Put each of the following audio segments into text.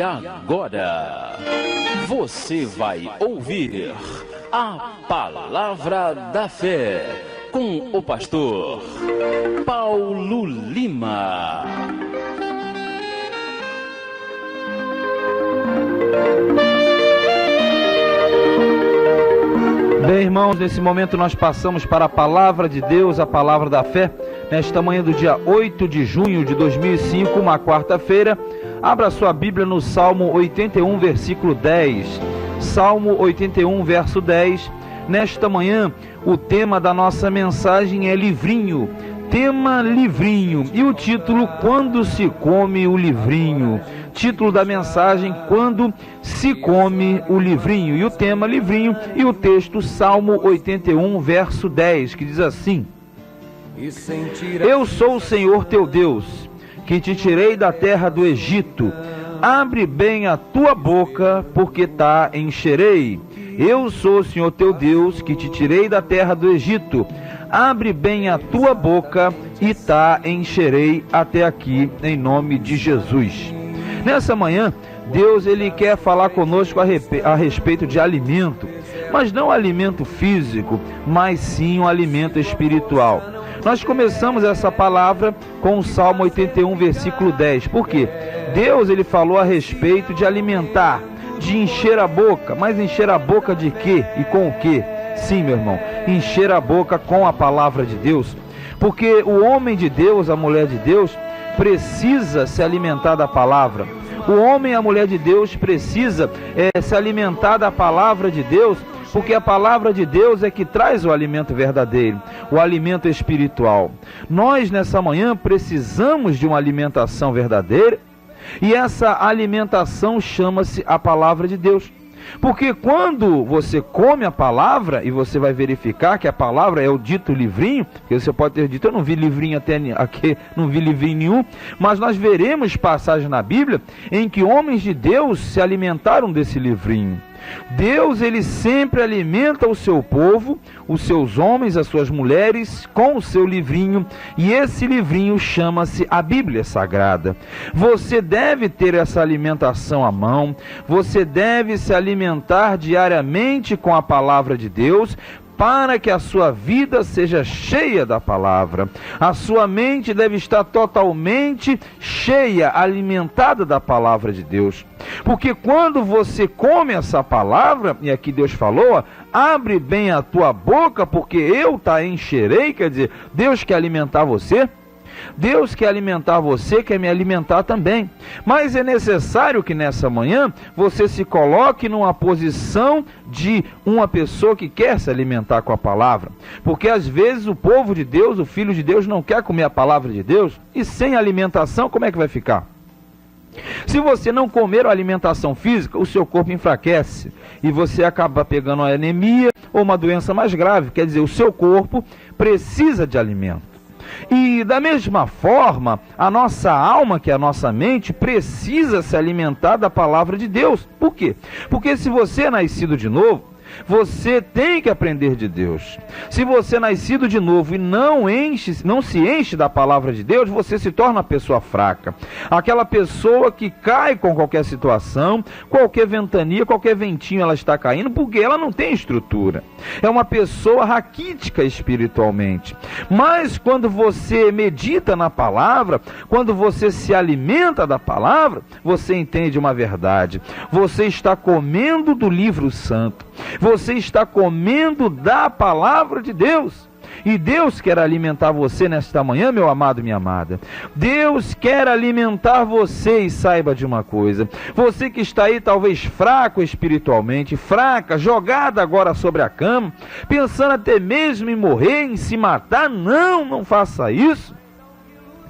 agora você vai ouvir a Palavra da Fé com o pastor Paulo Lima. Bem, irmãos, nesse momento nós passamos para a Palavra de Deus, a Palavra da Fé, nesta manhã do dia 8 de junho de 2005, uma quarta-feira. Abra sua Bíblia no Salmo 81, versículo 10. Salmo 81, verso 10. Nesta manhã, o tema da nossa mensagem é livrinho. Tema livrinho. E o título, Quando se come o livrinho. Título da mensagem, Quando se come o livrinho. E o tema livrinho. E o texto, Salmo 81, verso 10, que diz assim: Eu sou o Senhor teu Deus, que te tirei da terra do Egito. Abre bem a tua boca, porque tá encherei. Eu sou o Senhor teu Deus, que te tirei da terra do Egito. Abre bem a tua boca e tá encherei. Até aqui, em nome de Jesus. Nessa manhã, Deus ele quer falar conosco a respeito de alimento, mas não alimento físico, mas sim um alimento espiritual. Nós começamos essa palavra com o Salmo 81, versículo 10. Por quê? Deus ele falou a respeito de alimentar, de encher a boca. Mas encher a boca de quê? E com o quê? Sim, meu irmão, encher a boca com a palavra de Deus. Porque o homem de Deus, a mulher de Deus, precisa se alimentar da palavra. O homem e a mulher de Deus precisa se alimentar da palavra de Deus, porque a palavra de Deus é que traz o alimento verdadeiro, o alimento espiritual. Nós, nessa manhã, precisamos de uma alimentação verdadeira, e essa alimentação chama-se a palavra de Deus. Porque quando você come a palavra, e você vai verificar que a palavra é o dito livrinho, porque você pode ter dito, eu não vi livrinho até aqui, não vi livrinho nenhum, mas nós veremos passagens na Bíblia em que homens de Deus se alimentaram desse livrinho. Deus, ele sempre alimenta o seu povo, os seus homens, as suas mulheres, com o seu livrinho, e esse livrinho chama-se a Bíblia Sagrada. Você deve ter essa alimentação à mão, você deve se alimentar diariamente com a palavra de Deus, para que a sua vida seja cheia da palavra. A sua mente deve estar totalmente cheia, alimentada da palavra de Deus. Porque quando você come essa palavra, e aqui Deus falou, abre bem a tua boca, porque eu te encherei, quer dizer, Deus quer alimentar você. Deus quer alimentar você, quer me alimentar também. Mas é necessário que nessa manhã você se coloque numa posição de uma pessoa que quer se alimentar com a palavra. Porque às vezes o povo de Deus, o filho de Deus não quer comer a palavra de Deus, e sem alimentação como é que vai ficar? Se você não comer a alimentação física, o seu corpo enfraquece e você acaba pegando uma anemia ou uma doença mais grave. Quer dizer, o seu corpo precisa de alimento. E da mesma forma, a nossa alma, que é a nossa mente, precisa se alimentar da palavra de Deus. Por quê? Porque se você é nascido de novo, você tem que aprender de Deus. Se você é nascido de novo e não se enche da palavra de Deus, você se torna uma pessoa fraca. Aquela pessoa que cai com qualquer situação, qualquer ventania, qualquer ventinho ela está caindo, porque ela não tem estrutura. É uma pessoa raquítica espiritualmente. Mas quando você medita na palavra, quando você se alimenta da palavra, você entende uma verdade. Você está comendo do livro santo. Você está comendo da palavra de Deus. E Deus quer alimentar você nesta manhã, meu amado, minha amada. Deus quer alimentar você, e saiba de uma coisa. Você que está aí talvez fraco espiritualmente, fraca, jogada agora sobre a cama, pensando até mesmo em morrer, em se matar, não faça isso.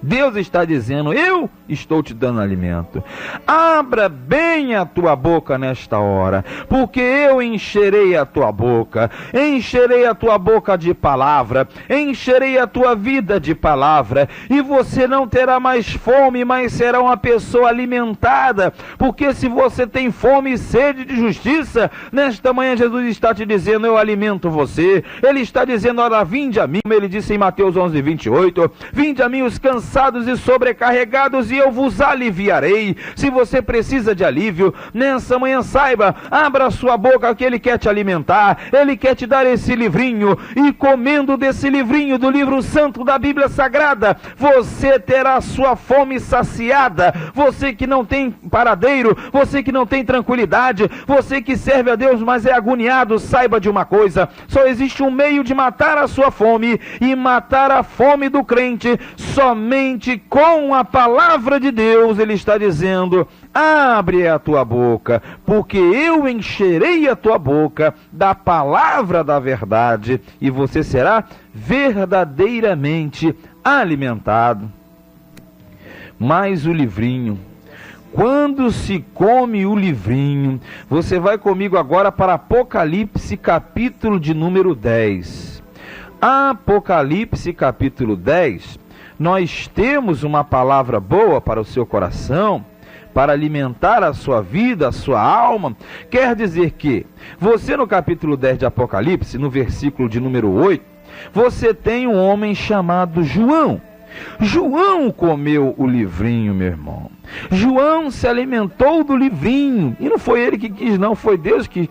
Deus está dizendo, eu estou te dando alimento. Abra bem a tua boca nesta hora, porque eu encherei a tua boca. Encherei a tua boca de palavra, encherei a tua vida de palavra, e você não terá mais fome, mas será uma pessoa alimentada. Porque se você tem fome e sede de justiça, nesta manhã Jesus está te dizendo, eu alimento você. Ele está dizendo, ora, vinde a mim, ele disse em Mateus 11:28, vinde a mim os cansados cansados e sobrecarregados, e eu vos aliviarei. Se você precisa de alívio, nessa manhã saiba, abra a sua boca que Ele quer te alimentar, Ele quer te dar esse livrinho, e comendo desse livrinho do livro santo da Bíblia Sagrada, você terá a sua fome saciada. Você que não tem paradeiro, você que não tem tranquilidade, você que serve a Deus, mas é agoniado, saiba de uma coisa: só existe um meio de matar a sua fome, e matar a fome do crente somente com a palavra de Deus. Ele está dizendo: abre a tua boca, porque eu encherei a tua boca da palavra da verdade, e você será verdadeiramente alimentado. Mas o livrinho, quando se come o livrinho, você vai comigo agora para Apocalipse capítulo de número 10. Apocalipse capítulo 10, nós temos uma palavra boa para o seu coração, para alimentar a sua vida, a sua alma. Quer dizer que você, no capítulo 10 de Apocalipse, no versículo de número 8, você tem um homem chamado João. João comeu o livrinho, meu irmão. João se alimentou do livrinho, e não foi ele que quis, não, foi Deus que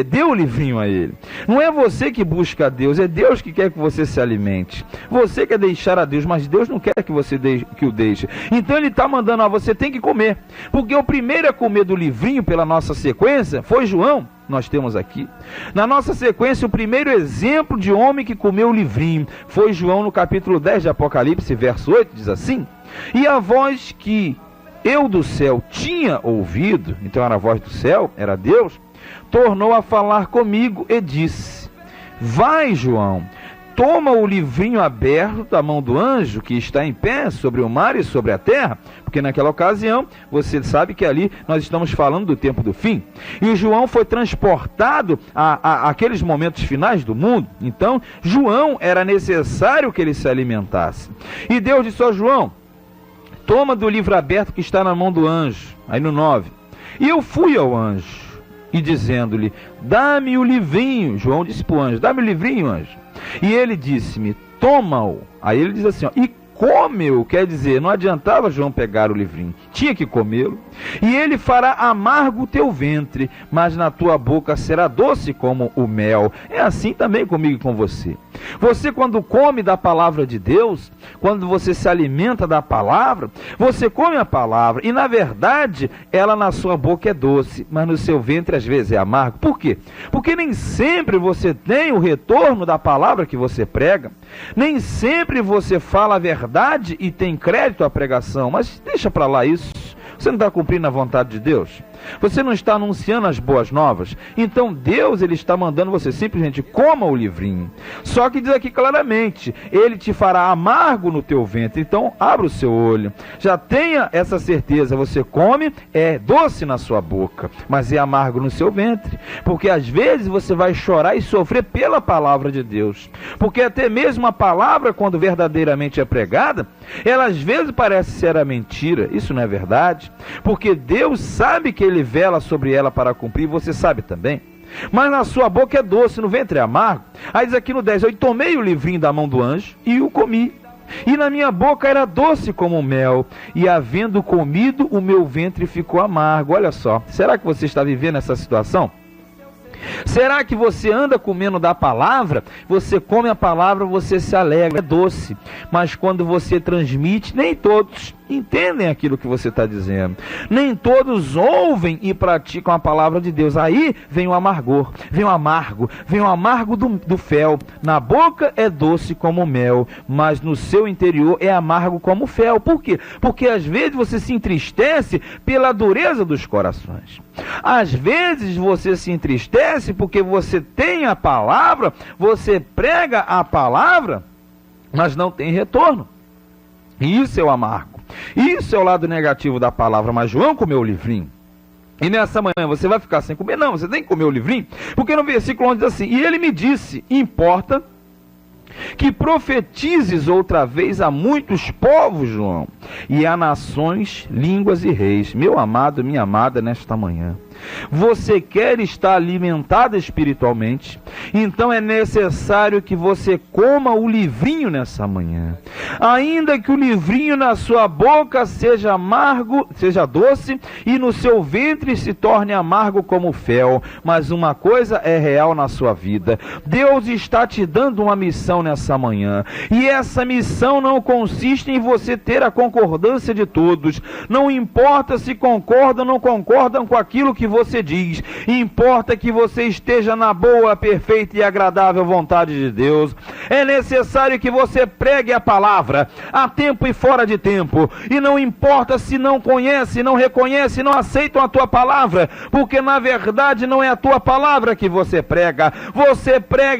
deu o livrinho a ele. Não é você que busca a Deus, é Deus que quer que você se alimente. Você quer deixar a Deus, mas Deus não quer que você que o deixe. Então Ele está mandando: você tem que comer, porque o primeiro a comer do livrinho, pela nossa sequência, foi João. Nós temos aqui, na nossa sequência, o primeiro exemplo de homem que comeu o livrinho foi João, no capítulo 10 de Apocalipse, verso 8, diz assim: e a voz que eu do céu tinha ouvido, então era a voz do céu, era Deus, tornou a falar comigo e disse: vai, João, toma o livrinho aberto da mão do anjo que está em pé sobre o mar e sobre a terra, porque naquela ocasião, você sabe que ali nós estamos falando do tempo do fim, e o João foi transportado àqueles momentos finais do mundo. Então João, era necessário que ele se alimentasse, e Deus disse: ó João, toma do livro aberto que está na mão do anjo. Aí no 9, e eu fui ao anjo, e dizendo-lhe: dá-me o livrinho. João disse para o anjo: dá-me o livrinho, anjo. E ele disse-me: toma-o. Aí ele diz assim, ó, e come-o. Quer dizer, não adiantava João pegar o livrinho, tinha que comê-lo. E ele fará amargo o teu ventre, mas na tua boca será doce como o mel. É assim também comigo e com você. Você, quando come da palavra de Deus, quando você se alimenta da palavra, você come a palavra, e na verdade ela na sua boca é doce, mas no seu ventre às vezes é amargo. Por quê? Porque nem sempre você tem o retorno da palavra que você prega, nem sempre você fala a verdade e tem crédito à pregação. Mas deixa para lá isso. Você não está cumprindo a vontade de Deus? Você não está anunciando as boas novas? Então Deus, Ele está mandando você simplesmente coma o livrinho. Só que diz aqui claramente: Ele te fará amargo no teu ventre. Então abra o seu olho, já tenha essa certeza. Você come, é doce na sua boca, mas é amargo no seu ventre, porque às vezes você vai chorar e sofrer pela palavra de Deus, porque até mesmo a palavra, quando verdadeiramente é pregada, ela às vezes parece ser a mentira. Isso não é verdade, porque Deus sabe que Ele vela sobre ela para cumprir, você sabe também. Mas na sua boca é doce, no ventre é amargo. Aí diz aqui no 10, eu tomei o livrinho da mão do anjo e o comi, e na minha boca era doce como mel, e havendo comido, o meu ventre ficou amargo. Olha só, será que você está vivendo essa situação? Será que você anda comendo da palavra? Você come a palavra, você se alegra, é doce, mas quando você transmite, nem todos entendem aquilo que você está dizendo, nem todos ouvem e praticam a palavra de Deus. Aí vem o amargor, vem o amargo do fel. Na boca é doce como mel, mas no seu interior é amargo como fel. Por quê? Porque às vezes você se entristece pela dureza dos corações. Às vezes você se entristece porque você tem a palavra, você prega a palavra, mas não tem retorno. Isso é o amargo. Isso é o lado negativo da palavra. Mas João comeu o livrinho. E nessa manhã você vai ficar sem comer? Não, você tem que comer o livrinho. Porque no versículo 11 diz assim: e ele me disse: importa que profetizes outra vez a muitos povos, João, e a nações, línguas e reis. Meu amado, minha amada, nesta manhã, você quer estar alimentado espiritualmente, Então é necessário que você coma o livrinho nessa manhã. Ainda que o livrinho na sua boca seja amargo, seja doce, e no seu ventre se torne amargo como fel, mas uma coisa é real na sua vida. Deus está te dando uma missão nessa manhã, e essa missão não consiste em você ter a concordância de todos. Não importa se concordam ou não concordam com aquilo que você diz, importa que você esteja na boa, perfeita e agradável vontade de Deus. É necessário que você pregue a palavra a tempo e fora de tempo, e não importa se não conhece, não reconhece, não aceitam a tua palavra, porque na verdade não é a tua palavra que você prega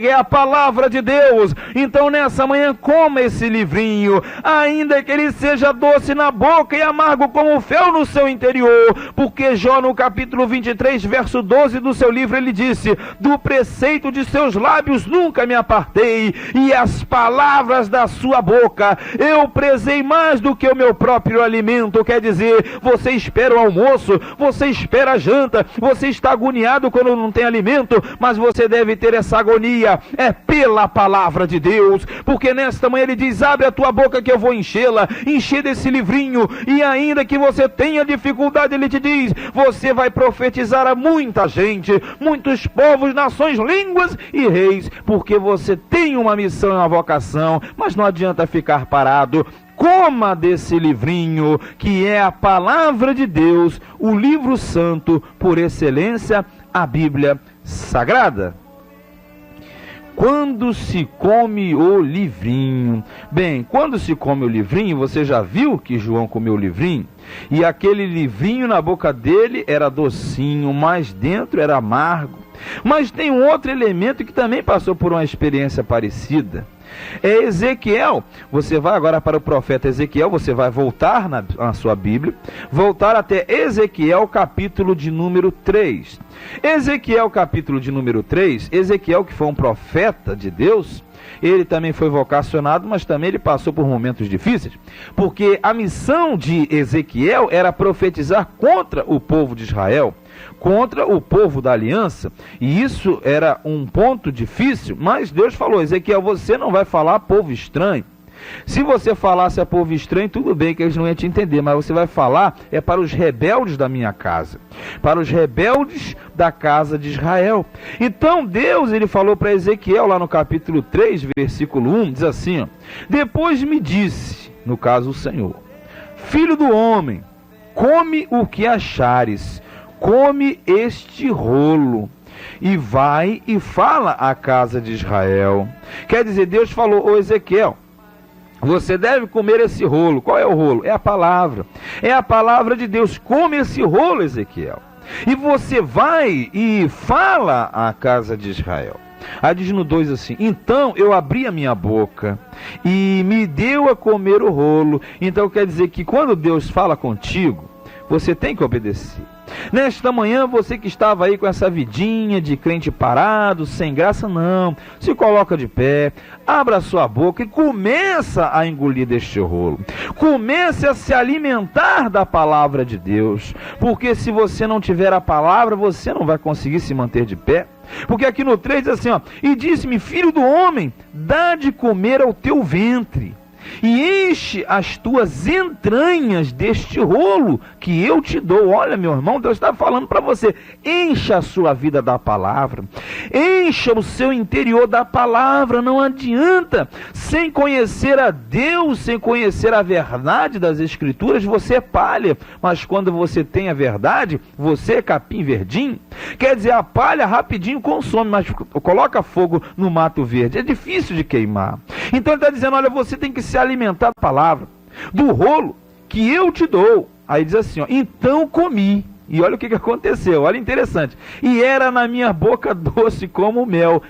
é a palavra de Deus. Então nessa manhã coma esse livrinho, ainda que ele seja doce na boca e amargo como fel no seu interior, porque Jó no capítulo 23 verso 12 do seu livro ele disse: do preceito de seus lábios nunca me apartei, e as palavras da sua boca eu prezei mais do que o meu próprio alimento. Quer dizer, você espera o almoço, você espera a janta, você está agoniado quando não tem alimento, mas você deve ter essa agonia, é pela palavra de Deus, porque nesta manhã ele diz: abre a tua boca que eu vou enchê-la, encher desse livrinho, e ainda que você tenha dificuldade, ele te diz, você vai profetizar a muita gente, muitos povos, nações, línguas e reis, porque você tem uma missão e uma vocação, mas não adianta ficar parado. Coma desse livrinho, que é a palavra de Deus, o livro santo, por excelência, a Bíblia Sagrada. Quando se come o livrinho? Bem, quando se come o livrinho, você já viu que João comeu o livrinho? E aquele livrinho na boca dele era docinho, mas dentro era amargo. Mas tem um outro elemento que também passou por uma experiência parecida. É Ezequiel. Você vai agora para o profeta Ezequiel, você vai voltar na sua Bíblia, voltar até Ezequiel capítulo de número 3. Ezequiel capítulo de número 3, Ezequiel, que foi um profeta de Deus, ele também foi vocacionado, mas também ele passou por momentos difíceis, porque a missão de Ezequiel era profetizar contra o povo de Israel, contra o povo da aliança, e isso era um ponto difícil, mas Deus falou: Ezequiel, você não vai falar a povo estranho. Se você falasse a povo estranho, tudo bem que eles não iam te entender, mas você vai falar para os rebeldes da minha casa, para os rebeldes da casa de Israel. Então Deus, ele falou para Ezequiel lá no capítulo 3, versículo 1, diz assim, ó, depois me disse, no caso o Senhor, filho do homem, come o que achares, come este rolo, e vai e fala à casa de Israel. Quer dizer, Deus falou: ô Ezequiel, você deve comer esse rolo. Qual é o rolo? É a palavra. É a palavra de Deus. Come esse rolo, Ezequiel. E você vai e fala à casa de Israel. Aí diz no 2 assim: então eu abri a minha boca e me deu a comer o rolo. Então quer dizer que quando Deus fala contigo, você tem que obedecer. Nesta manhã, você que estava aí com essa vidinha de crente parado, sem graça, não. Se coloca de pé, abra a sua boca e começa a engolir deste rolo. Comece a se alimentar da palavra de Deus. Porque se você não tiver a palavra, você não vai conseguir se manter de pé. Porque aqui no 3 diz assim, ó, e disse-me, filho do homem, dá de comer ao teu ventre, e enche as tuas entranhas deste rolo que eu te dou. Olha, meu irmão, Deus está falando para você: encha a sua vida da palavra, encha o seu interior da palavra. Não adianta, sem conhecer a Deus, sem conhecer a verdade das Escrituras, você é palha, mas quando você tem a verdade, você é capim verdinho. Quer dizer, a palha rapidinho consome, mas coloca fogo no mato verde, é difícil de queimar. Então ele está dizendo: olha, você tem que se alimentar da palavra, do rolo que eu te dou. Aí diz assim, ó, então comi. E olha o que aconteceu, olha interessante. E era na minha boca doce como mel.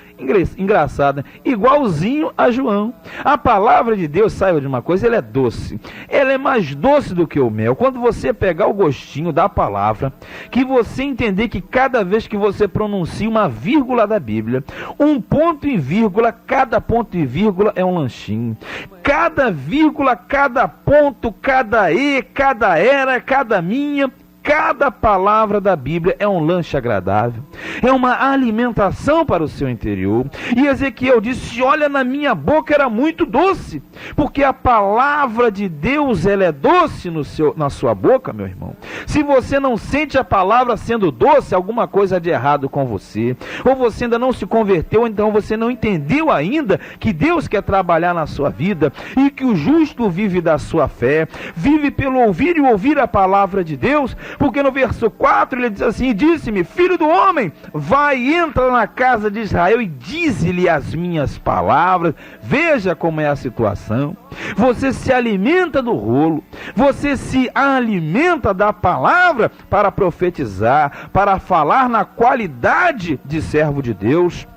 Engraçada, igualzinho a João. A palavra de Deus, saiba de uma coisa, ela é doce. Ela é mais doce do que o mel. Quando você pegar o gostinho da palavra, que você entender que cada vez que você pronuncia uma vírgula da Bíblia, um ponto e vírgula, cada ponto e vírgula é um lanchinho. Cada vírgula, cada ponto, cada e, cada era, cada minha, cada palavra da Bíblia é um lanche agradável, é uma alimentação para o seu interior. E Ezequiel disse: olha, na minha boca era muito doce, porque a palavra de Deus, ela é doce na sua boca, meu irmão. Se você não sente a palavra sendo doce, alguma coisa de errado com você, ou você ainda não se converteu, então você não entendeu ainda que Deus quer trabalhar na sua vida, e que o justo vive da sua fé, vive pelo ouvir e ouvir a palavra de Deus. Porque no verso 4 ele diz assim: disse-me, filho do homem, vai, entra na casa de Israel e dize-lhe as minhas palavras. Veja como é a situação. Você se alimenta do rolo, você se alimenta da palavra para profetizar, para falar na qualidade de servo de Deus.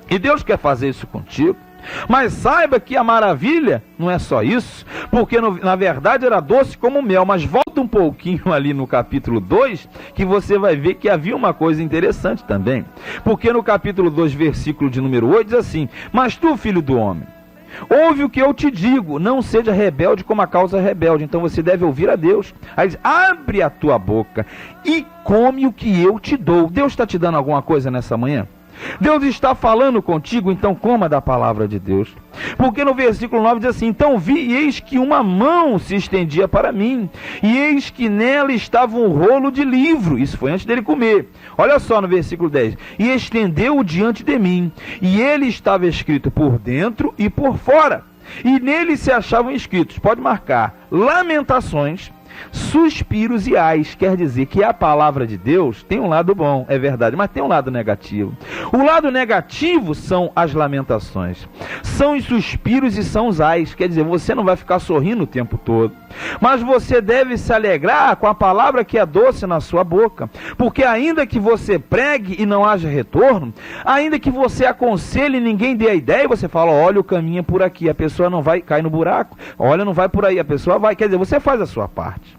E Deus quer fazer isso contigo. Mas saiba que a maravilha não é só isso, porque na verdade era doce como mel. Mas volta um pouquinho ali no capítulo 2, que você vai ver que havia uma coisa interessante também. Porque no capítulo 2, versículo de número 8, diz assim: mas tu, filho do homem, ouve o que eu te digo, não seja rebelde como a causa rebelde. Então você deve ouvir a Deus. Aí diz: abre a tua boca e come o que eu te dou. Deus está te dando alguma coisa nessa manhã? Deus está falando contigo, então coma da palavra de Deus. Porque no versículo 9 diz assim: então vi, e eis que uma mão se estendia para mim, e eis que nela estava um rolo de livro. Isso foi antes dele comer. Olha só no versículo 10: e estendeu-o diante de mim, e ele estava escrito por dentro e por fora, e nele se achavam escritos, pode marcar, lamentações, suspiros e ais. Quer dizer que a palavra de Deus tem um lado bom, é verdade, mas tem um lado negativo. O lado negativo são as lamentações, são os suspiros e são os ais. Quer dizer, você não vai ficar sorrindo o tempo todo, mas você deve se alegrar com a palavra que é doce na sua boca. Porque ainda que você pregue e não haja retorno, ainda que você aconselhe e ninguém dê a ideia, você fala: olha, o caminho é por aqui, a pessoa não vai cair no buraco, olha, não vai por aí, a pessoa vai. Quer dizer, você faz a sua parte.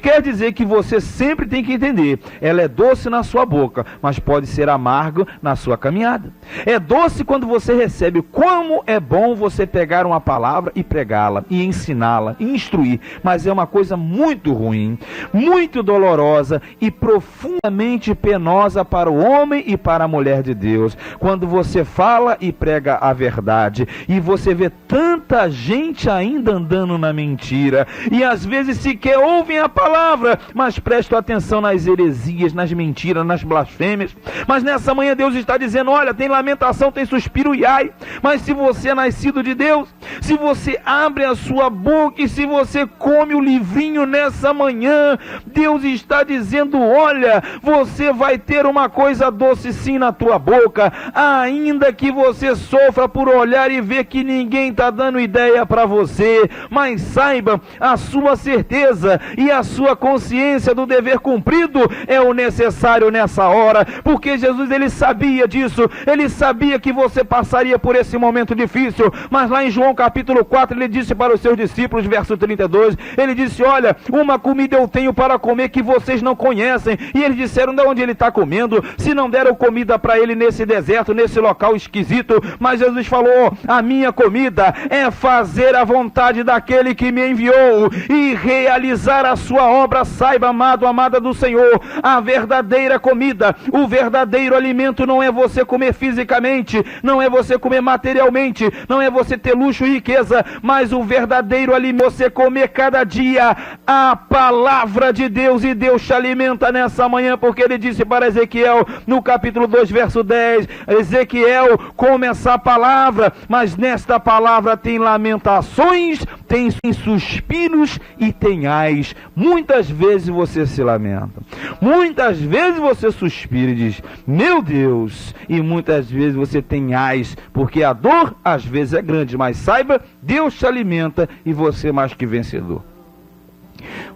Quer dizer que você sempre tem que entender: ela é doce na sua boca, mas pode ser amargo na sua caminhada. É doce quando você recebe. Como é bom você pegar uma palavra e pregá-la, e ensiná-la, e instruir. Mas é uma coisa muito ruim, muito dolorosa e profundamente penosa para o homem e para a mulher de Deus, quando você fala e prega a verdade, e você vê tanta gente ainda andando na mentira, e às vezes sequer ouvem a palavra, mas prestam atenção nas heresias, nas mentiras, nas blasfêmias. Mas nessa manhã Deus está dizendo: olha, tem lamentação, tem suspiro e ai, mas se você é nascido de Deus, se você abre a sua boca e se você come o livrinho nessa manhã, Deus está dizendo: olha, você vai ter uma coisa doce sim na tua boca, ainda que você sofra por olhar e ver que ninguém está dando ideia para você. Mas saiba, a sua certeza e a sua consciência do dever cumprido é o necessário nessa hora, porque Jesus, ele sabia disso, ele sabia que você passaria por esse momento difícil. Mas lá em João capítulo 4, ele disse para os seus discípulos, verso 32, ele disse: olha, uma comida eu tenho para comer que vocês não conhecem. E eles disseram: de onde ele está comendo? Se não deram comida para ele nesse deserto, nesse local esquisito. Mas Jesus falou: a minha comida é fazer a vontade daquele que me enviou e realizar a sua obra. Saiba, amado, amada do Senhor, a verdadeira comida, o verdadeiro alimento não é você comer fisicamente, não é você comer materialmente, não é você ter luxo e riqueza, mas o verdadeiro alimento é você comer cada dia a palavra de Deus. E Deus te alimenta nessa manhã, porque ele disse para Ezequiel no capítulo 2, verso 10, Ezequiel, come essa palavra, mas nesta palavra tem lamentações, tem suspiros e tem ais. Muitas vezes você se lamenta, muitas vezes você suspira e diz: meu Deus, e muitas vezes você tem ais, porque a dor às vezes é grande, mas saiba, Deus te alimenta e você é mais que vencedor.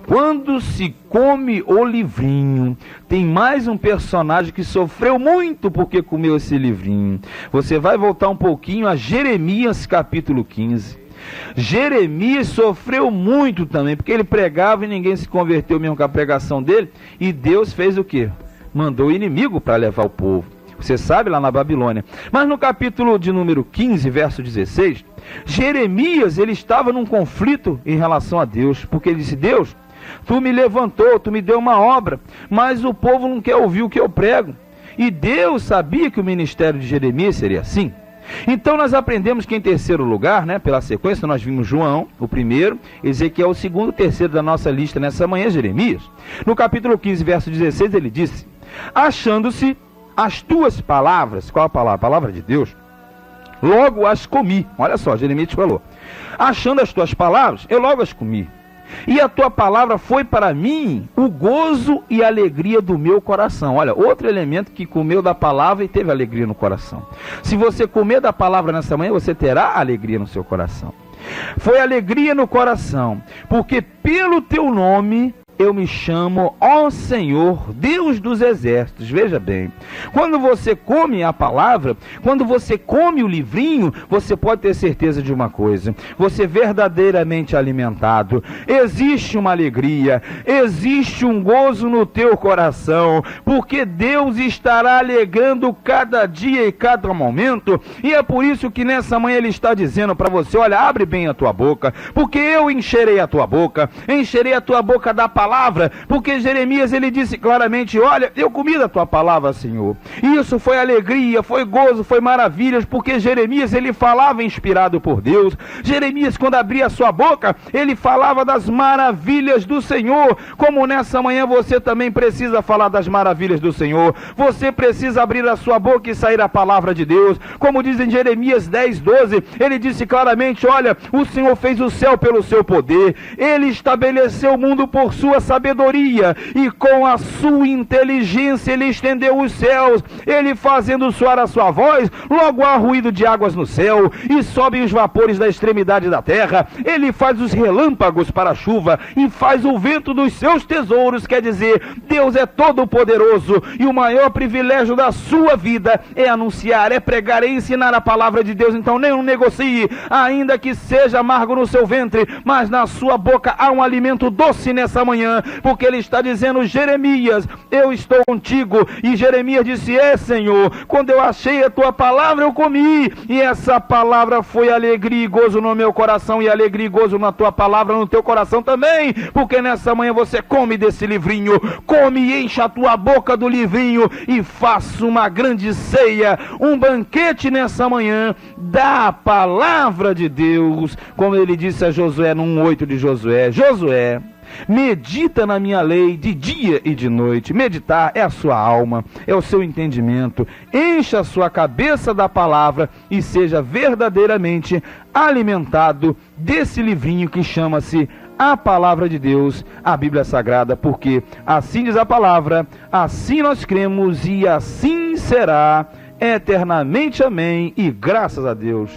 Quando se come o livrinho, tem mais um personagem que sofreu muito porque comeu esse livrinho. Você vai voltar um pouquinho a Jeremias capítulo 15. Jeremias sofreu muito também, porque ele pregava e ninguém se converteu mesmo com a pregação dele, e Deus fez o quê? Mandou o inimigo para levar o povo. Você sabe, lá na Babilônia. Mas no capítulo de número 15, verso 16, Jeremias, ele estava num conflito em relação a Deus, porque ele disse: Deus, Tu me levantou, tu me deu uma obra, mas o povo não quer ouvir o que eu prego. E Deus sabia que o ministério de Jeremias seria assim. Então nós aprendemos que em terceiro lugar, pela sequência, nós vimos João, o primeiro, Ezequiel, o segundo, o terceiro da nossa lista nessa manhã, Jeremias. No capítulo 15, verso 16, ele disse: achando-se as tuas palavras, qual a palavra? A palavra de Deus. Logo as comi. Olha só, Jeremias falou: achando as tuas palavras, eu logo as comi. E a tua palavra foi para mim o gozo e a alegria do meu coração. Olha, outro elemento que comeu da palavra e teve alegria no coração. Se você comer da palavra nessa manhã, você terá alegria no seu coração. Foi alegria no coração, porque pelo teu nome eu me chamo, ó Senhor, Deus dos exércitos. Veja bem, quando você come a palavra, quando você come o livrinho, você pode ter certeza de uma coisa: você é verdadeiramente alimentado. Existe uma alegria, existe um gozo no teu coração, porque Deus estará alegrando cada dia e cada momento. E é por isso que nessa manhã Ele está dizendo para você: olha, abre bem a tua boca, porque eu encherei a tua boca da palavra, porque Jeremias, ele disse claramente: olha, eu comi da tua palavra, Senhor. E isso foi alegria, foi gozo, foi maravilhas, porque Jeremias, ele falava inspirado por Deus. Jeremias, quando abria a sua boca, ele falava das maravilhas do Senhor. Como nessa manhã você também precisa falar das maravilhas do Senhor. Você precisa abrir a sua boca e sair a palavra de Deus. Como diz em Jeremias 10:12, ele disse claramente: olha, o Senhor fez o céu pelo seu poder, Ele estabeleceu o mundo por sua sabedoria, e com a sua inteligência Ele estendeu os céus. Ele, fazendo soar a sua voz, logo há ruído de águas no céu, e sobem os vapores da extremidade da terra. Ele faz os relâmpagos para a chuva, e faz o vento dos seus tesouros. Quer dizer, Deus é todo poderoso, e o maior privilégio da sua vida é anunciar, é pregar, é ensinar a palavra de Deus. Então não negocie, ainda que seja amargo no seu ventre, mas na sua boca há um alimento doce nessa manhã, porque Ele está dizendo: Jeremias, eu estou contigo. E Jeremias disse: Senhor, quando eu achei a tua palavra eu comi, e essa palavra foi alegria e gozo no meu coração, e alegria e gozo na tua palavra no teu coração também, porque nessa manhã você come desse livrinho, come e enche a tua boca do livrinho, e faça uma grande ceia, um banquete nessa manhã da palavra de Deus, como ele disse a Josué no 1:8 de Josué: Josué, medita na minha lei de dia e de noite. Meditar é a sua alma, é o seu entendimento. Encha a sua cabeça da palavra e seja verdadeiramente alimentado desse livrinho que chama-se a palavra de Deus, a Bíblia Sagrada, porque assim diz a palavra, assim nós cremos e assim será eternamente. Amém. E graças a Deus.